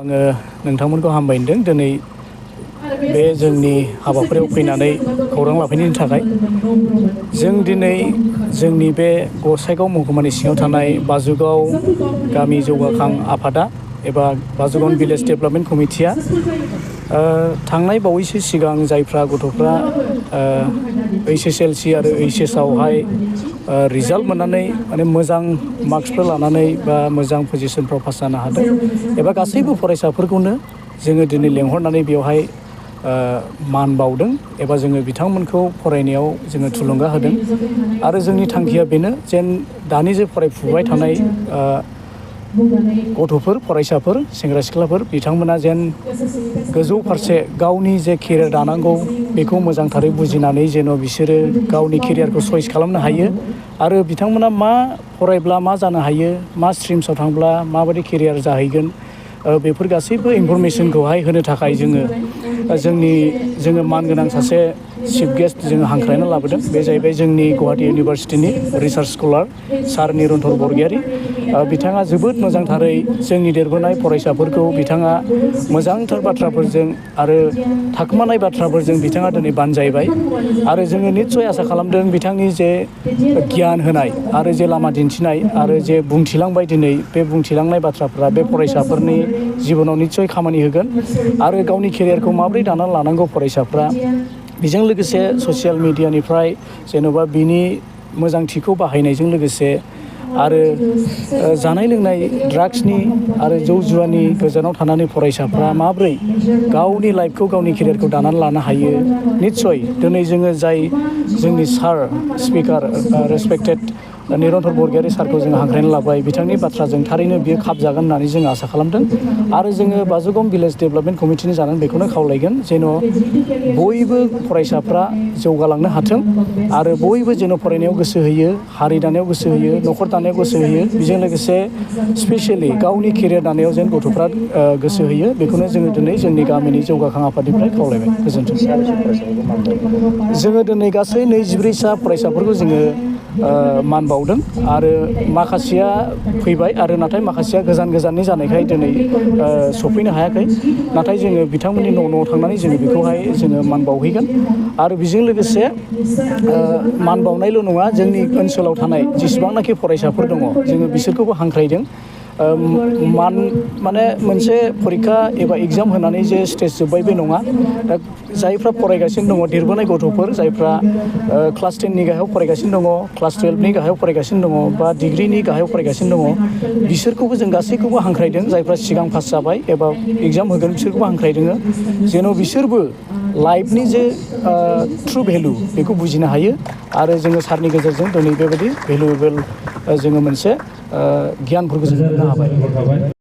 आङो नोंथांमोनखौ हामबायदों दिनै बे जोंनि हाबाफारियाव फैनानै खौरां लाफैनायनि थाखाय। जों दिनै जोंनि बे गसाइगाव महकुमानि सिङाव थानाय बाजुगाव गामि जौगाखां आफादा एबा बाजुगाव भिलेज डेभेलपमेन्ट कमिटिया थांनाय बावैसो सिगां जायफ्रा गथ'फ्रा HSLC आरो HS आवहाय रिजाल्ट मोननानै माने मोजां मार्क्सफोर लानानै बा मोजां पजिशनफ्राव पास जानो हादों एबा गासैबो फरायसाफोरखौनो जोङो दिनै लेंहरनानै बेवहाय मान बावदों एबा जोङो बिथांमोनखौ फरायनायाव जोङो थुलुंगा होदों। आरो जोंनि थांखिया बेनो जेन दानि जे फरायफुबाय थानाय गथ'फोर फरायसाफोर सेंग्रा सिख्लाफोर बिथांमोना जेन गोजौ फारसे गावनि जे केरियार दानांगौ बेखौ मोजांथारै बुजिनानै जेन' बिसोरो गावनि केरियारखौ चइस खालामनो हायो आरो बिथांमोना मा फरायब्ला मा जानो हायो मा स्ट्रिम्सआव थांब्ला माबायदि केरियार जाहैगोन बेफोर गासैबो इनफरमेसनखौहाय होनो थाखाय जोङो मानगोनां सासे चिफ गेस्ट जोङो हांख्रायना लाबोदों। बे जाहैबाय जोंनि गुवाहाटी इउनिभारसिटिनि रिसार्च स्कलार सार निरन्तर बरगयारी। बिथाङा जोबोद मोजांथारै जोंनि देरबोनाय फरायसाफोरखौ बिथाङा मोजांथार बाथ्राफोरजों आरो थाखोमानाय बाथ्राफोरजों बिथाङा दिनै बानजायबाय आरो जोङो निस्सय आसा खालामदों बिथांनि जे गियान होनाय आरो जे लामा दिन्थिनाय आरो जे बुंथिलांबाय दिनै बे बुंथिलांनाय बाथ्राफ्रा बे फरायसाफोरनि जिबनाव निस्सय खामानि होगोन आरो गावनि केरियारखौ माबोरै दानानै लानांगौ फरायसाफ्रा बेजों लोगोसे ससियेल मिडियानिफ्राय जेन'बा बिनि मोजांथिखौ बाहायनायजों लोगोसे आरो जानाय लोंनाय ड्राग्सनि आरो जौ जुवानि गोजानाव थानानै फरायसाफ्रा माब्रै गावनि लाइफखौ गावनि केरियारखौ दानानै लानो हायो। निस्सय दिनै जोङो जाय जोंनि सार स्पिकार रेसपेक्टेड निरन्तर बरगयारी सारखौ जोङो हांख्रायना लाबाय बिथांनि बाथ्राजों थारैनो बियो खाबजागोन होननानै जों आसा खालामदों आरो जोङो बाजुगाव भिलेज डेभेलपमेन्ट कमिटिनि जानानै बेखौनो खावलायगोन जेन' बयबो फरायसाफ्रा जौगालांनो हाथों आरो बयबो जेन' फरायनायाव गोसो होयो हारि दानायाव गोसो होयो न'खर दानायाव गोसो होयो बेजों लोगोसे स्पेसियेलि गावनि केरियार दानायाव जेन गथ'फ्रा गोसो होयो बेखौनो जोङो दिनै जोंनि गामिनि जौगाखां आफादनिफ्राय खावलायबाय। गोजोन्थों। जोङो दिनै गासै 24सा फरायसाफोरखौ जोङो मान बावदों आरो माखासेया फैबाय आरो नाथाय माखासेया गोजाननि जानायखाय दिनै सफैनो हायाखै। नाथाय जोङो बिथांमोननि न' थांनानै जोङो बेखौहाय जोङो मान बावहैगोन आरो बेजों लोगोसे मान बावनायल' नङा जोंनि ओनसोलाव थानाय जेसेबांनाखि फरायसाफोर दङ जोङो बिसोरखौबो हांख्रायदों माने मोनसे परिखा एबा एग्जाम होनानै जे स्टेज जोब्बाय बे नङा। दा जायफ्रा फरायगासिनो दङ देरबोनाय गथ'फोर जायफ्रा क्लास 10नि गाहायाव फरायगासिनो दङ क्लास 12नि गाहायाव फरायगासिनो दङ बा डिग्रिनि गाहायाव फरायगासिनो दङ बिसोरखौबो जों गासैखौबो हांख्रायदों जायफ्रा सिगां पास जाबाय एबा एग्जाम होगोन बिसोरखौबो हांख्रायदों जेन' बिसोरबो लाइफनि जे ट्रु भेलु बेखौ बुजिनो हायो आरो जोङो सारनि गेजेरजों दिनै बेबायदि भेलुएबोल जोङो मोनसे गियानफोरखौ जों मोननो हाबाय।